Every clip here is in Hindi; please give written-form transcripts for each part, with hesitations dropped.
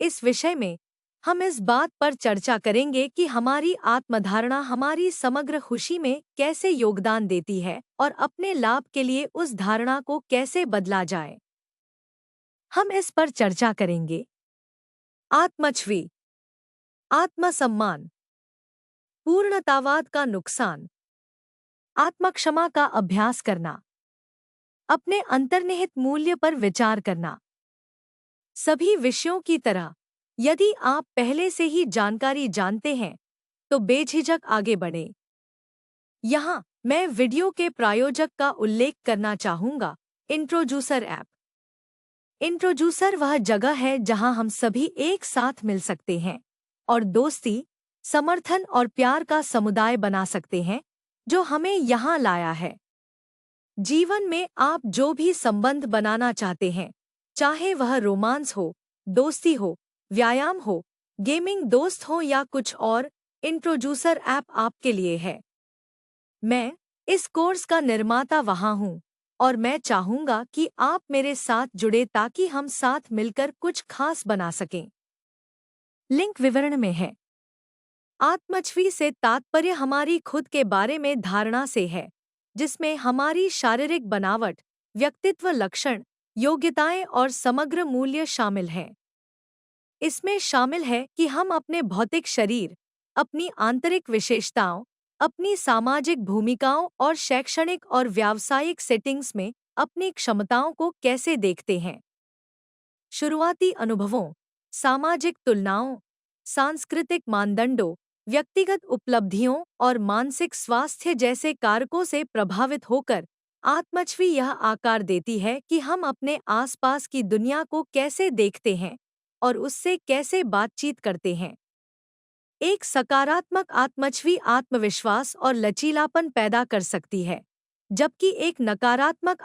इस विषय में हम इस बात पर चर्चा करेंगे कि हमारी आत्मधारणा हमारी समग्र खुशी में कैसे योगदान देती है और अपने लाभ के लिए उस धारणा को कैसे बदला जाए। हम इस पर चर्चा करेंगे। आत्मछवि, आत्मसम्मान, पूर्णतावाद का नुकसान, आत्मक्षमा का अभ्यास करना, अपने अंतर्निहित मूल्य पर विचार करना। सभी विषयों की तरह यदि आप पहले से ही जानकारी जानते हैं तो बेझिझक आगे बढ़ें। यहाँ मैं वीडियो के प्रायोजक का उल्लेख करना चाहूँगा, इंट्रोड्यूसर ऐप। इंट्रोड्यूसर वह जगह है जहाँ हम सभी एक साथ मिल सकते हैं और दोस्ती, समर्थन और प्यार का समुदाय बना सकते हैं जो हमें यहाँ लाया है। जीवन में आप जो भी संबंध बनाना चाहते हैं, चाहे वह रोमांस हो, दोस्ती हो, व्यायाम हो, गेमिंग दोस्त हो या कुछ और, इंट्रोड्यूसर ऐप आपके लिए है। मैं इस कोर्स का निर्माता वहाँ हूँ और मैं चाहूँगा कि आप मेरे साथ जुड़े ताकि हम साथ मिलकर कुछ खास बना सकें। लिंक विवरण में है। आत्मछवि से तात्पर्य हमारी खुद के बारे में धारणा से है, जिसमें हमारी शारीरिक बनावट, व्यक्तित्व लक्षण, योग्यताएं और समग्र मूल्य शामिल हैं। इसमें शामिल है कि हम अपने भौतिक शरीर, अपनी आंतरिक विशेषताओं, अपनी सामाजिक भूमिकाओं और शैक्षणिक और व्यावसायिक सेटिंग्स में अपनी क्षमताओं को कैसे देखते हैं। शुरुआती अनुभवों, सामाजिक तुलनाओं, सांस्कृतिक मानदंडों, व्यक्तिगत उपलब्धियों और मानसिक स्वास्थ्य जैसे कारकों से प्रभावित होकर आत्मछवि यह आकार देती है कि हम अपने आसपास की दुनिया को कैसे देखते हैं और उससे कैसे बातचीत करते हैं। एक सकारात्मक आत्मछवि आत्मविश्वास और लचीलापन पैदा कर सकती है, जबकि एक नकारात्मक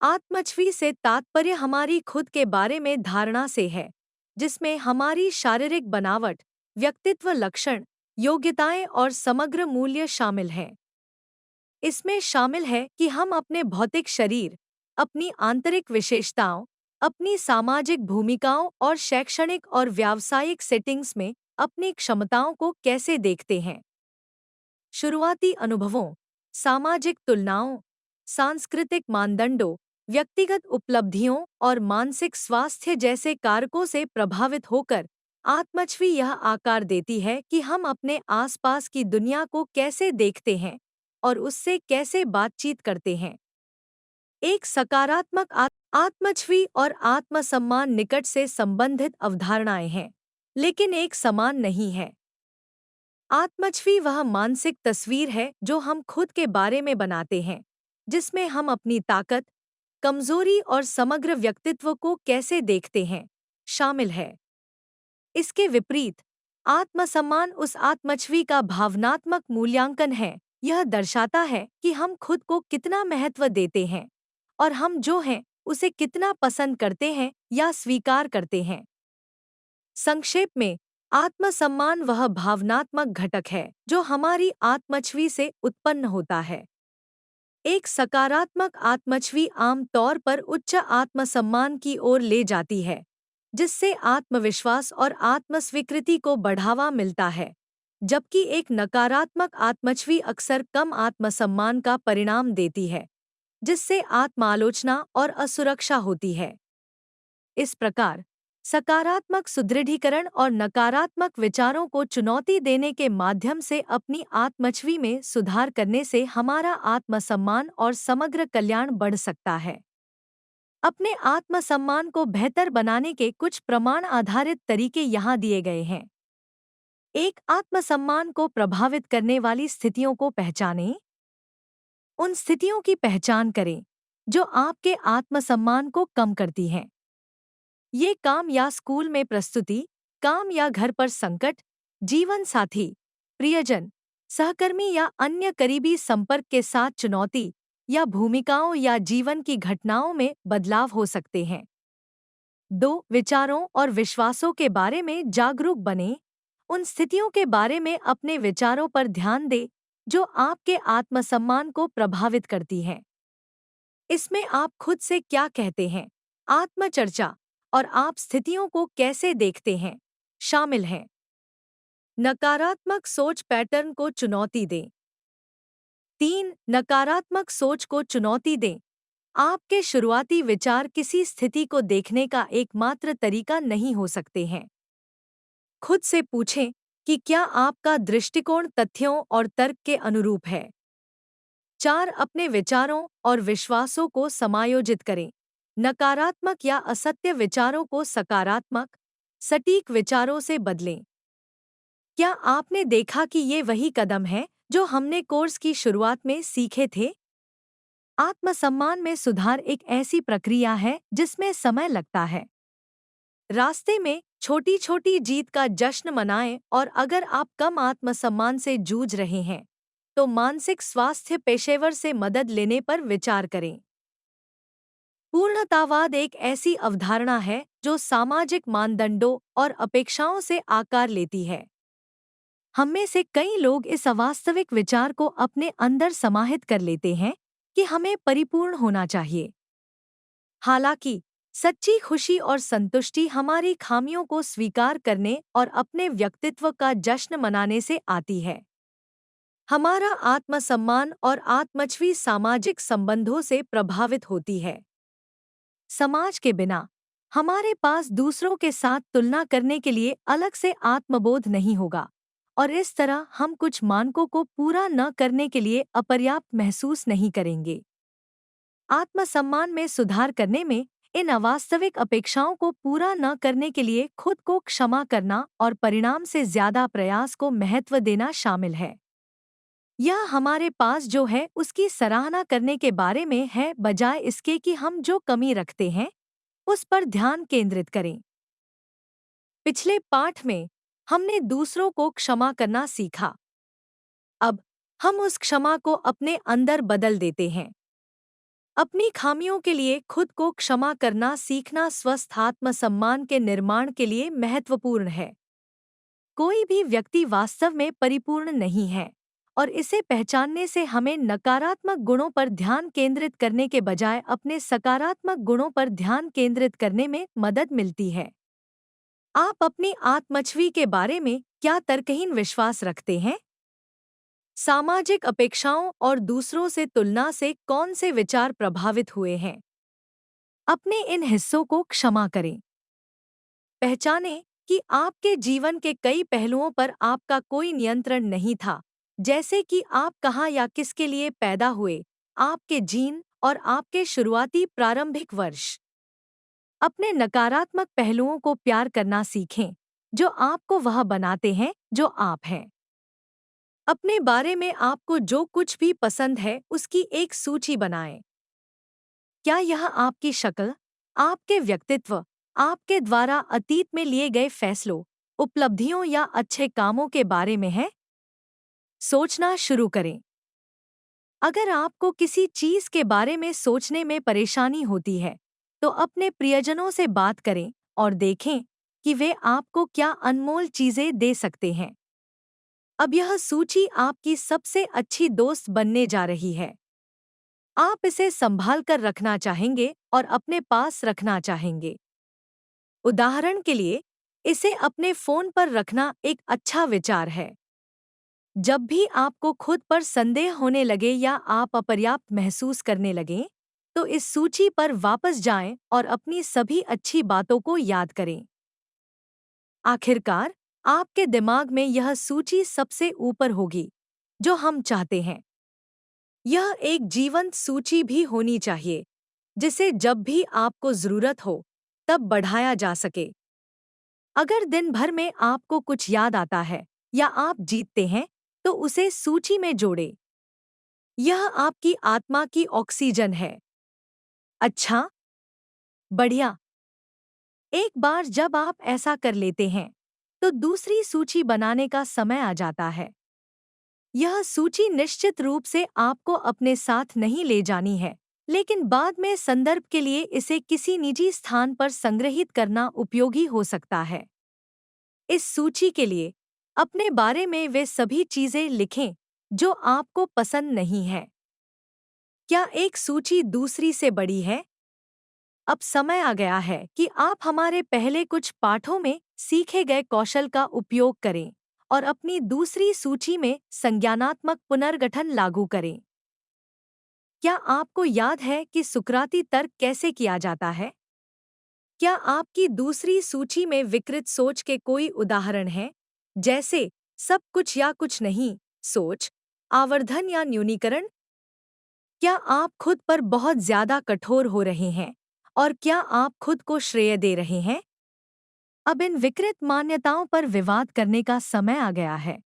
आत्मछवि से तात्पर्य हमारी खुद के बारे में धारणा से है, जिसमें हमारी शारीरिक बनावट, व्यक्तित्व लक्षण, योग्यताएं और समग्र मूल्य शामिल हैं। इसमें शामिल है कि हम अपने भौतिक शरीर, अपनी आंतरिक विशेषताओं, अपनी सामाजिक भूमिकाओं और शैक्षणिक और व्यावसायिक सेटिंग्स में अपनी क्षमताओं को कैसे देखते हैं। शुरुआती अनुभवों, सामाजिक तुलनाओं, सांस्कृतिक मानदंडों, व्यक्तिगत उपलब्धियों और मानसिक स्वास्थ्य जैसे कारकों से प्रभावित होकर आत्मछवि यह आकार देती है कि हम अपने आसपास की दुनिया को कैसे देखते हैं और उससे कैसे बातचीत करते हैं। एक सकारात्मक आत्मछवि और आत्मसम्मान निकट से संबंधित अवधारणाएं हैं, लेकिन एक समान नहीं है। आत्मछवि वह मानसिक तस्वीर है जो हम खुद के बारे में बनाते हैं, जिसमें हम अपनी ताकत, कमजोरी और समग्र व्यक्तित्व को कैसे देखते हैं, शामिल है। इसके विपरीत, आत्मसम्मान उस आत्मछवि का भावनात्मक मूल्यांकन है। यह दर्शाता है कि हम खुद को कितना महत्व देते हैं और हम जो हैं उसे कितना पसंद करते हैं या स्वीकार करते हैं। संक्षेप में, आत्मसम्मान वह भावनात्मक घटक है जो हमारी आत्मछवि से उत्पन्न होता है। एक सकारात्मक आत्मछवि आम तौर पर उच्च आत्मसम्मान की ओर ले जाती है, जिससे आत्मविश्वास और आत्मस्वीकृति को बढ़ावा मिलता है, जबकि एक नकारात्मक आत्मछवि अक्सर कम आत्मसम्मान का परिणाम देती है, जिससे आत्मालोचना और असुरक्षा होती है। इस प्रकार, सकारात्मक सुदृढ़ीकरण और नकारात्मक विचारों को चुनौती देने के माध्यम से अपनी आत्मछवि में सुधार करने से हमारा आत्मसम्मान और समग्र कल्याण बढ़ सकता है। अपने आत्मसम्मान को बेहतर बनाने के कुछ प्रमाण आधारित तरीके यहाँ दिए गए हैं। एक, आत्मसम्मान को प्रभावित करने वाली स्थितियों को पहचानें। उन स्थितियों की पहचान करें जो आपके आत्मसम्मान को कम करती हैं। ये काम या स्कूल में प्रस्तुति, काम या घर पर संकट, जीवन साथी, प्रियजन, सहकर्मी या अन्य करीबी संपर्क के साथ चुनौती या भूमिकाओं या जीवन की घटनाओं में बदलाव हो सकते हैं। 2, विचारों और विश्वासों के बारे में जागरूक बनें। उन स्थितियों के बारे में अपने विचारों पर ध्यान दें जो आपके आत्मसम्मान को प्रभावित करती हैं। इसमें आप खुद से क्या कहते हैं, आत्मचर्चा और आप स्थितियों को कैसे देखते हैं शामिल हैं। नकारात्मक सोच पैटर्न को चुनौती दें। 3. नकारात्मक सोच को चुनौती दें। आपके शुरुआती विचार किसी स्थिति को देखने का एकमात्र तरीका नहीं हो सकते हैं। खुद से पूछें कि क्या आपका दृष्टिकोण तथ्यों और तर्क के अनुरूप है। 4. अपने विचारों और विश्वासों को समायोजित करें। नकारात्मक या असत्य विचारों को सकारात्मक, सटीक विचारों से बदलें। क्या आपने देखा कि ये वही कदम है जो हमने कोर्स की शुरुआत में सीखे थे? आत्मसम्मान में सुधार एक ऐसी प्रक्रिया है जिसमें समय लगता है। रास्ते में छोटी छोटी जीत का जश्न मनाएं और अगर आप कम आत्मसम्मान से जूझ रहे हैं तो मानसिक स्वास्थ्य पेशेवर से मदद लेने पर विचार करें। पूर्णतावाद एक ऐसी अवधारणा है जो सामाजिक मानदंडों और अपेक्षाओं से आकार लेती है। हम में से कई लोग इस अवास्तविक विचार को अपने अंदर समाहित कर लेते हैं कि हमें परिपूर्ण होना चाहिए। हालांकि सच्ची खुशी और संतुष्टि हमारी खामियों को स्वीकार करने और अपने व्यक्तित्व का जश्न मनाने से आती है। हमारा आत्मसम्मान और आत्मच्छवि सामाजिक संबंधों से प्रभावित होती है। समाज के बिना हमारे पास दूसरों के साथ तुलना करने के लिए अलग से आत्मबोध नहीं होगा और इस तरह हम कुछ मानकों को पूरा न करने के लिए अपर्याप्त महसूस नहीं करेंगे। आत्मसम्मान में सुधार करने में इन अवास्तविक अपेक्षाओं को पूरा न करने के लिए खुद को क्षमा करना और परिणाम से ज्यादा प्रयास को महत्व देना शामिल है। यह हमारे पास जो है उसकी सराहना करने के बारे में है, बजाय इसके कि हम जो कमी रखते हैं उस पर ध्यान केंद्रित करें। पिछले पाठ में हमने दूसरों को क्षमा करना सीखा। अब हम उस क्षमा को अपने अंदर बदल देते हैं। अपनी खामियों के लिए खुद को क्षमा करना सीखना स्वस्थ आत्मसम्मान के निर्माण के लिए महत्वपूर्ण है। कोई भी व्यक्ति वास्तव में परिपूर्ण नहीं है और इसे पहचानने से हमें नकारात्मक गुणों पर ध्यान केंद्रित करने के बजाय अपने सकारात्मक गुणों पर ध्यान केंद्रित करने में मदद मिलती है। आप अपनी आत्मच्छवि के बारे में क्या तर्कहीन विश्वास रखते हैं? सामाजिक अपेक्षाओं और दूसरों से तुलना से कौन से विचार प्रभावित हुए हैं? अपने इन हिस्सों को क्षमा करें। पहचानें कि आपके जीवन के कई पहलुओं पर आपका कोई नियंत्रण नहीं था, जैसे कि आप कहाँ या किसके लिए पैदा हुए, आपके जीन और आपके शुरुआती प्रारंभिक वर्ष। अपने नकारात्मक पहलुओं को प्यार करना सीखें, जो आपको वह बनाते हैं जो आप हैं। अपने बारे में आपको जो कुछ भी पसंद है उसकी एक सूची बनाएं। क्या यह आपकी शक्ल, आपके व्यक्तित्व, आपके द्वारा अतीत में लिए गए फैसलों, उपलब्धियों या अच्छे कामों के बारे में है? सोचना शुरू करें। अगर आपको किसी चीज के बारे में सोचने में परेशानी होती है, तो अपने प्रियजनों से बात करें और देखें कि वे आपको क्या अनमोल चीजें दे सकते हैं। अब यह सूची आपकी सबसे अच्छी दोस्त बनने जा रही है। आप इसे संभाल कर रखना चाहेंगे और अपने पास रखना चाहेंगे। उदाहरण के लिए, इसे अपने फोन पर रखना एक अच्छा विचार है। जब भी आपको खुद पर संदेह होने लगे या आप अपर्याप्त महसूस करने लगें, तो इस सूची पर वापस जाएं और अपनी सभी अच्छी बातों को याद करें। आखिरकार, आपके दिमाग में यह सूची सबसे ऊपर होगी, जो हम चाहते हैं। यह एक जीवंत सूची भी होनी चाहिए, जिसे जब भी आपको जरूरत हो, तब बढ़ाया जा सके। अगर दिन भर में आपको कुछ याद आता है या आप जीतते हैं, तो उसे सूची में जोड़ें। यह आपकी आत्मा की ऑक्सीजन है। अच्छा, बढ़िया। एक बार जब आप ऐसा कर लेते हैं, तो दूसरी सूची बनाने का समय आ जाता है। यह सूची निश्चित रूप से आपको अपने साथ नहीं ले जानी है, लेकिन बाद में संदर्भ के लिए इसे किसी निजी स्थान पर संग्रहित करना उपयोगी हो सकता है। इस सूची के लिए अपने बारे में वे सभी चीजें लिखें जो आपको पसंद नहीं है। क्या एक सूची दूसरी से बड़ी है? अब समय आ गया है कि आप हमारे पहले कुछ पाठों में सीखे गए कौशल का उपयोग करें और अपनी दूसरी सूची में संज्ञानात्मक पुनर्गठन लागू करें। क्या आपको याद है कि सुकराती तर्क कैसे किया जाता है? क्या आपकी दूसरी सूची में विकृत सोच के कोई उदाहरण हैं, जैसे सब कुछ या कुछ नहीं सोच, आवर्धन या न्यूनीकरण? क्या आप खुद पर बहुत ज्यादा कठोर हो रहे हैं और क्या आप खुद को श्रेय दे रहे हैं? अब इन विकृत मान्यताओं पर विवाद करने का समय आ गया है।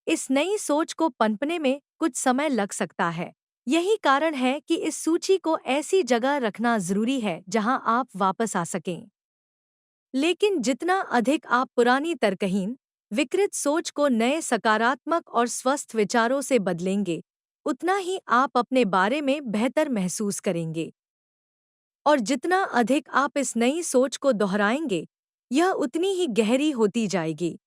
इस नई सोच को पनपने में कुछ समय लग सकता है। यही कारण है कि इस सूची को ऐसी जगह रखना जरूरी है जहां आप वापस आ सकें। लेकिन जितना अधिक आप पुरानी तर्कहीन, विकृत सोच को नए सकारात्मक और स्वस्थ विचारों से बदलेंगे, उतना ही आप अपने बारे में बेहतर महसूस करेंगे। और जितना अधिक आप इस नई सोच को दोहराएंगे, यह उतनी ही गहरी होती जाएगी।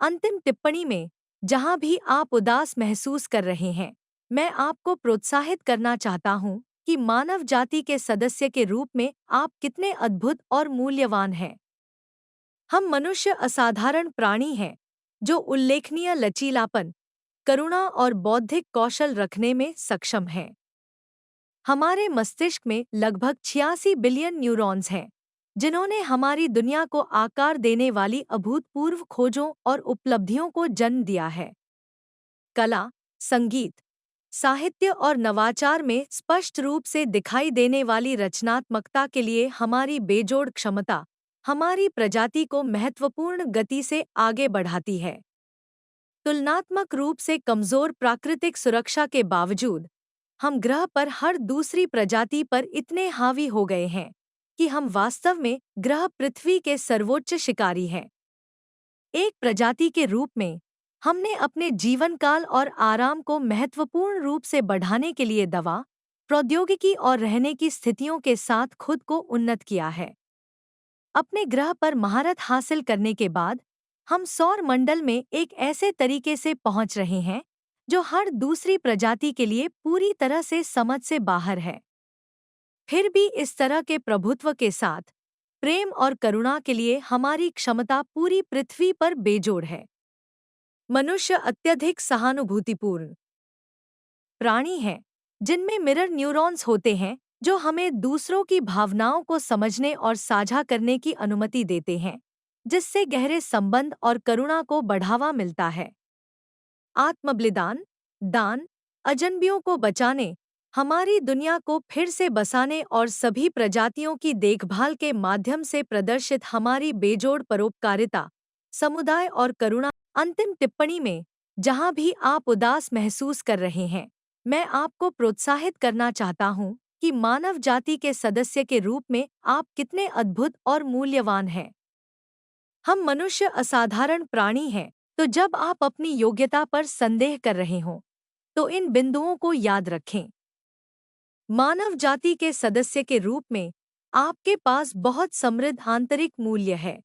अंतिम टिप्पणी में, जहां भी आप उदास महसूस कर रहे हैं, मैं आपको प्रोत्साहित करना चाहता हूं कि मानव जाति के सदस्य के रूप में आप कितने अद्भुत और मूल्यवान हैं। हम मनुष्य असाधारण प्राणी हैं, जो उल्लेखनीय लचीलापन, करुणा और बौद्धिक कौशल रखने में सक्षम हैं। हमारे मस्तिष्क में लगभग 86 बिलियन न्यूरॉन्स हैं, जिन्होंने हमारी दुनिया को आकार देने वाली अभूतपूर्व खोजों और उपलब्धियों को जन्म दिया है। कला, संगीत, साहित्य और नवाचार में स्पष्ट रूप से दिखाई देने वाली रचनात्मकता के लिए हमारी बेजोड़ क्षमता हमारी प्रजाति को महत्वपूर्ण गति से आगे बढ़ाती है। तुलनात्मक रूप से कमजोर प्राकृतिक सुरक्षा के बावजूद, हम ग्रह पर हर दूसरी प्रजाति पर इतने हावी हो गए हैं कि हम वास्तव में ग्रह पृथ्वी के सर्वोच्च शिकारी हैं। एक प्रजाति के रूप में, हमने अपने जीवन काल और आराम को महत्वपूर्ण रूप से बढ़ाने के लिए दवा, प्रौद्योगिकी और रहने की स्थितियों के साथ खुद को उन्नत किया है। अपने ग्रह पर महारत हासिल करने के बाद, हम सौर मंडल में एक ऐसे तरीके से पहुंच रहे हैं जो हर दूसरी प्रजाति के लिए पूरी तरह से समझ से बाहर है। फिर भी इस तरह के प्रभुत्व के साथ, प्रेम और करुणा के लिए हमारी क्षमता पूरी पृथ्वी पर बेजोड़ है। मनुष्य अत्यधिक सहानुभूतिपूर्ण प्राणी हैं, जिनमें मिरर न्यूरॉन्स होते हैं जो हमें दूसरों की भावनाओं को समझने और साझा करने की अनुमति देते हैं, जिससे गहरे संबंध और करुणा को बढ़ावा मिलता है। आत्मबलिदान, दान, अजनबियों को बचाने, हमारी दुनिया को फिर से बसाने और सभी प्रजातियों की देखभाल के माध्यम से प्रदर्शित हमारी बेजोड़ परोपकारिता, समुदाय और करुणा। अंतिम टिप्पणी में, जहां भी आप उदास महसूस कर रहे हैं, मैं आपको प्रोत्साहित करना चाहता हूं कि मानव जाति के सदस्य के रूप में आप कितने अद्भुत और मूल्यवान हैं। हम मनुष्य असाधारण प्राणी हैं, तो जब आप अपनी योग्यता पर संदेह कर रहे हों, तो इन बिंदुओं को याद रखें। मानव जाति के सदस्य के रूप में आपके पास बहुत समृद्ध आंतरिक मूल्य है।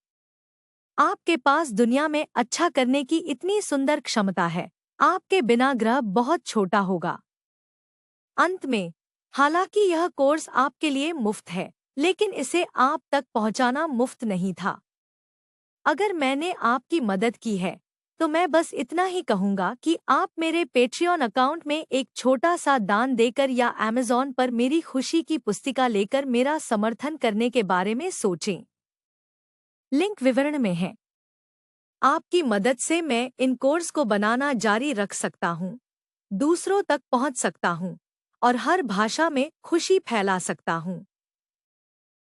आपके पास दुनिया में अच्छा करने की इतनी सुंदर क्षमता है। आपके बिना ग्रह बहुत छोटा होगा। अंत में, हालांकि यह कोर्स आपके लिए मुफ्त है, लेकिन इसे आप तक पहुंचाना मुफ्त नहीं था। अगर मैंने आपकी मदद की है, तो मैं बस इतना ही कहूँगा कि आप मेरे पेट्रियन अकाउंट में एक छोटा सा दान देकर या अमेज़न पर मेरी खुशी की पुस्तिका लेकर मेरा समर्थन करने के बारे में सोचें। लिंक विवरण में है। आपकी मदद से मैं इन कोर्स को बनाना जारी रख सकता हूँ, दूसरों तक पहुँच सकता हूँ और हर भाषा में खुशी फैला सकता हूँ।